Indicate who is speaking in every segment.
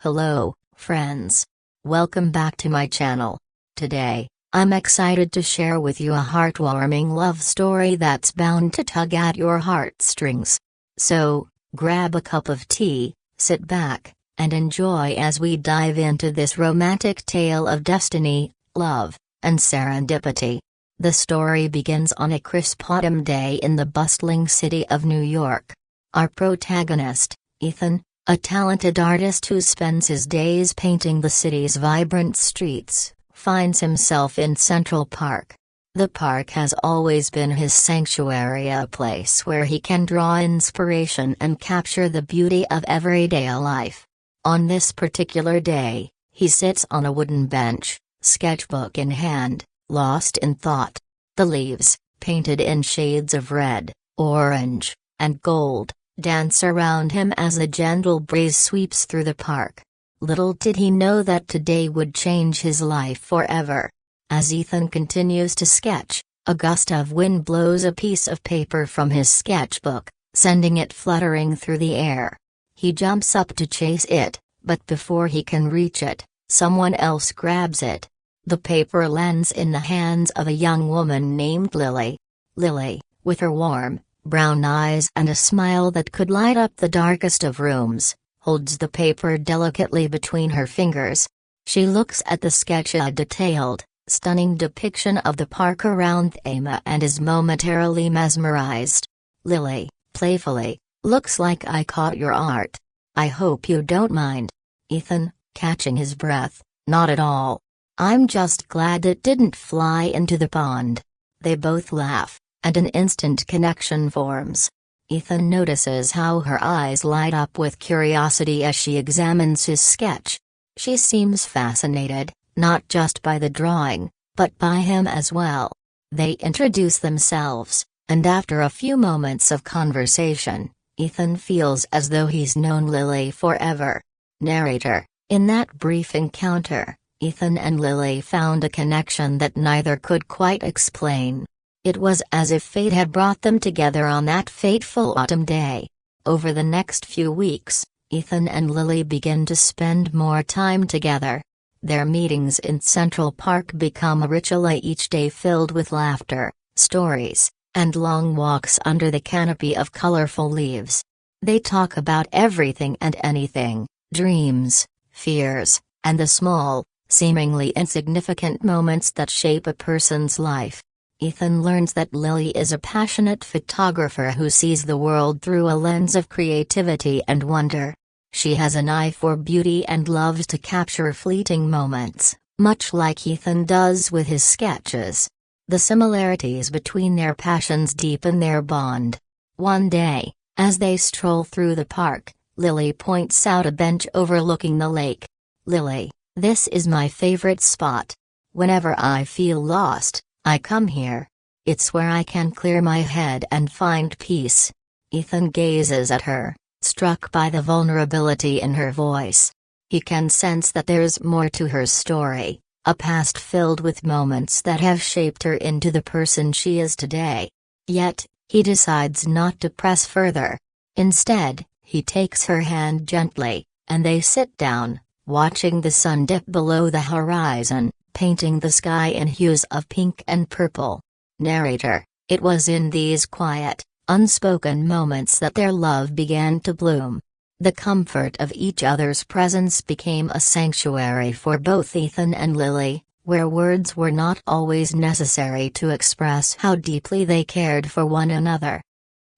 Speaker 1: Hello, friends. Welcome back to my channel. Today, I'm excited to share with you a heartwarming love story that's bound to tug at your heartstrings. So, grab a cup of tea, sit back, and enjoy as we dive into this romantic tale of destiny, love, and serendipity. The story begins on a crisp autumn day in the bustling city of New York. Our protagonist, Ethan, a talented artist who spends his days painting the city's vibrant streets, finds himself in Central Park. The park has always been his sanctuary, a place where he can draw inspiration and capture the beauty of everyday life. On this particular day, he sits on a wooden bench, sketchbook in hand, lost in thought. The leaves, painted in shades of red, orange, and gold, dance around him as a gentle breeze sweeps through the park. Little did he know that today would change his life forever. As Ethan continues to sketch, a gust of wind blows a piece of paper from his sketchbook, sending it fluttering through the air. He jumps up to chase it, but before he can reach it, someone else grabs it. The paper lands in the hands of a young woman named Lily. Lily, with her warm, brown eyes and a smile that could light up the darkest of rooms, holds the paper delicately between her fingers. She looks at the sketch, a detailed, stunning depiction of the park around them, and is momentarily mesmerized. Lily, playfully, "Looks like I caught your art. I hope you don't mind." Ethan, catching his breath, "Not at all. I'm just glad it didn't fly into the pond." They both laugh, and an instant connection forms. Ethan notices how her eyes light up with curiosity as she examines his sketch. She seems fascinated, not just by the drawing, but by him as well. They introduce themselves, and after a few moments of conversation, Ethan feels as though he's known Lily forever. Narrator: in that brief encounter, Ethan and Lily found a connection that neither could quite explain. It was as if fate had brought them together on that fateful autumn day. Over the next few weeks, Ethan and Lily begin to spend more time together. Their meetings in Central Park become a ritual, each day filled with laughter, stories, and long walks under the canopy of colorful leaves. They talk about everything and anything: dreams, fears, and the small, seemingly insignificant moments that shape a person's life. Ethan learns that Lily is a passionate photographer who sees the world through a lens of creativity and wonder. She has an eye for beauty and loves to capture fleeting moments, much like Ethan does with his sketches. The similarities between their passions deepen their bond. One day, as they stroll through the park, Lily points out a bench overlooking the lake. "Lily, this is my favorite spot. Whenever I feel lost, I come here. It's where I can clear my head and find peace." Ethan gazes at her, struck by the vulnerability in her voice. He can sense that there's more to her story, a past filled with moments that have shaped her into the person she is today. Yet, he decides not to press further. Instead, he takes her hand gently, and they sit down, watching the sun dip below the horizon, painting the sky in hues of pink and purple. Narrator: it was in these quiet, unspoken moments that their love began to bloom. The comfort of each other's presence became a sanctuary for both Ethan and Lily, where words were not always necessary to express how deeply they cared for one another.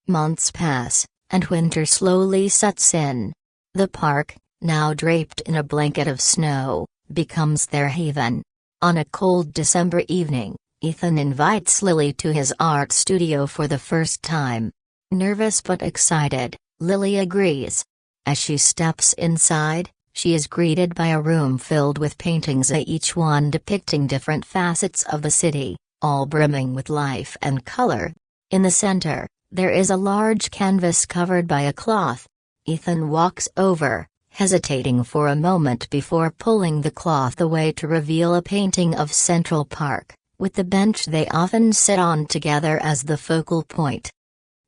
Speaker 1: Months pass, and winter slowly sets in. The park, now draped in a blanket of snow, becomes their haven. On a cold December evening, Ethan invites Lily to his art studio for the first time. Nervous but excited, Lily agrees. As she steps inside, she is greeted by a room filled with paintings, each one depicting different facets of the city, all brimming with life and color. In the center, there is a large canvas covered by a cloth. Ethan walks over, hesitating for a moment before pulling the cloth away to reveal a painting of Central Park, with the bench they often sit on together as the focal point.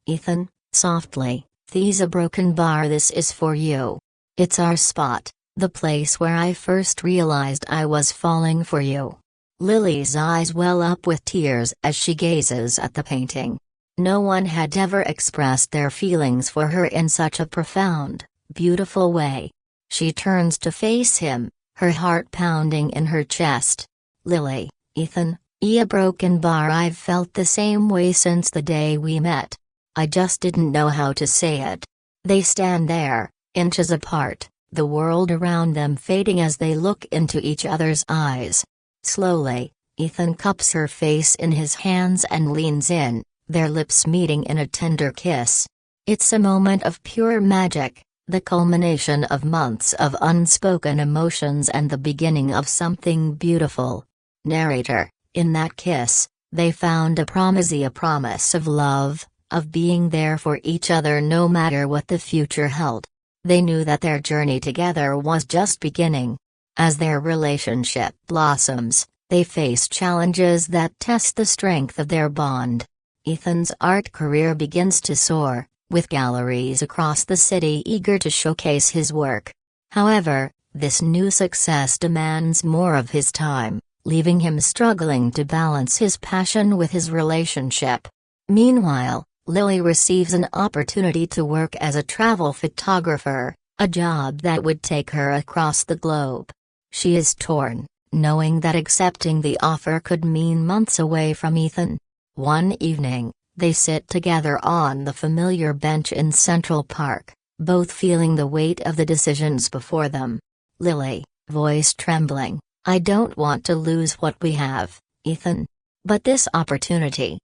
Speaker 1: "Ethan," softly, "there's a broken bar. This is for you. It's our spot. The place where I first realized I was falling for you." Lily's eyes well up with tears as she gazes at the painting. No one had ever expressed their feelings for her in such a profound, beautiful way. She turns to face him, her heart pounding in her chest. "Lily, Ethan, a broken bar. I've felt the same way since the day we met. I just didn't know how to say it." They stand there, inches apart, the world around them fading as they look into each other's eyes. Slowly, Ethan cups her face in his hands and leans in, their lips meeting in a tender kiss. It's a moment of pure magic, the culmination of months of unspoken emotions and the beginning of something beautiful. Narrator, in that kiss, they found a promise of love, of being there for each other no matter what the future held. They knew that their journey together was just beginning. As their relationship blossoms, they face challenges that test the strength of their bond. Ethan's art career begins to soar, with galleries across the city eager to showcase his work. However, this new success demands more of his time, leaving him struggling to balance his passion with his relationship. Meanwhile, Lily receives an opportunity to work as a travel photographer, a job that would take her across the globe. She is torn, knowing that accepting the offer could mean months away from Ethan. One evening, they sit together on the familiar bench in Central Park, both feeling the weight of the decisions before them. Lily, voice trembling, "I don't want to lose what we have, Ethan. But this opportunity.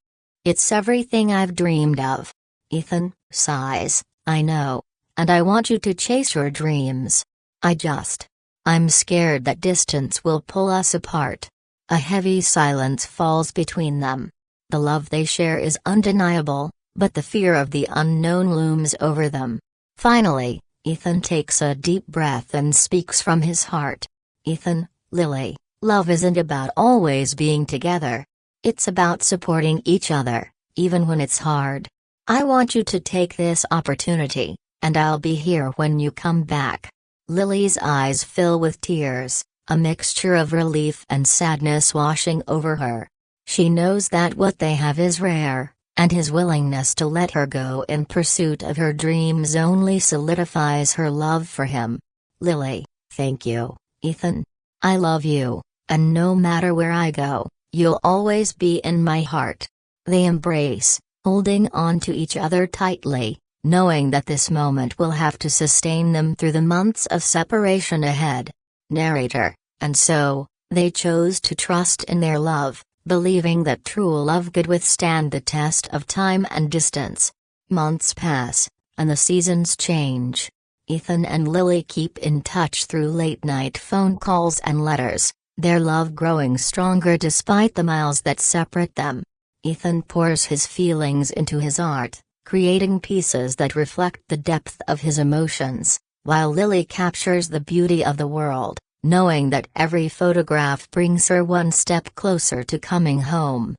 Speaker 1: It's everything I've dreamed of." Ethan sighs, "I know. And I want you to chase your dreams. I'm scared that distance will pull us apart." A heavy silence falls between them. The love they share is undeniable, but the fear of the unknown looms over them. Finally, Ethan takes a deep breath and speaks from his heart. "Ethan, Lily, love isn't about always being together. It's about supporting each other, even when it's hard. I want you to take this opportunity, and I'll be here when you come back." Lily's eyes fill with tears, a mixture of relief and sadness washing over her. She knows that what they have is rare, and his willingness to let her go in pursuit of her dreams only solidifies her love for him. "Lily, thank you, Ethan. I love you, and no matter where I go, you'll always be in my heart." They embrace, holding on to each other tightly, knowing that this moment will have to sustain them through the months of separation ahead. Narrator, and so, they chose to trust in their love, believing that true love could withstand the test of time and distance. Months pass, and the seasons change. Ethan and Lily keep in touch through late-night phone calls and letters, their love growing stronger despite the miles that separate them. Ethan pours his feelings into his art, creating pieces that reflect the depth of his emotions, while Lily captures the beauty of the world, knowing that every photograph brings her one step closer to coming home.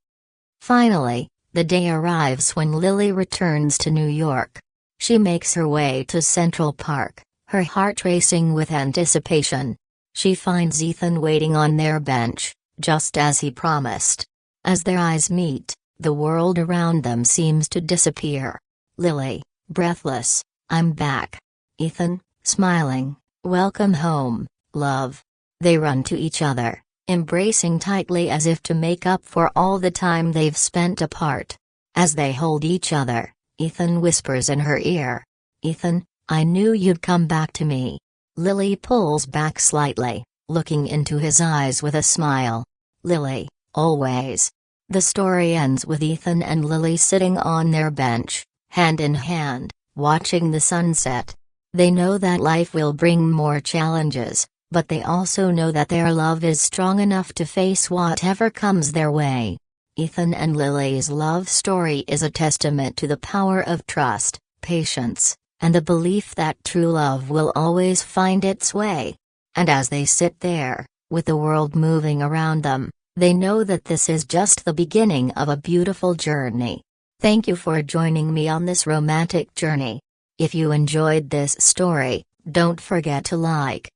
Speaker 1: Finally, the day arrives when Lily returns to New York. She makes her way to Central Park, her heart racing with anticipation. She finds Ethan waiting on their bench, just as he promised. As their eyes meet, the world around them seems to disappear. Lily, breathless, "I'm back." Ethan, smiling, "Welcome home, love." They run to each other, embracing tightly as if to make up for all the time they've spent apart. As they hold each other, Ethan whispers in her ear, "Ethan, I knew you'd come back to me." Lily pulls back slightly, looking into his eyes with a smile. "Lily, always." The story ends with Ethan and Lily sitting on their bench, hand in hand, watching the sunset. They know that life will bring more challenges, but they also know that their love is strong enough to face whatever comes their way. Ethan and Lily's love story is a testament to the power of trust, patience, and the belief that true love will always find its way. And as they sit there, with the world moving around them, they know that this is just the beginning of a beautiful journey. Thank you for joining me on this romantic journey. If you enjoyed this story, don't forget to like,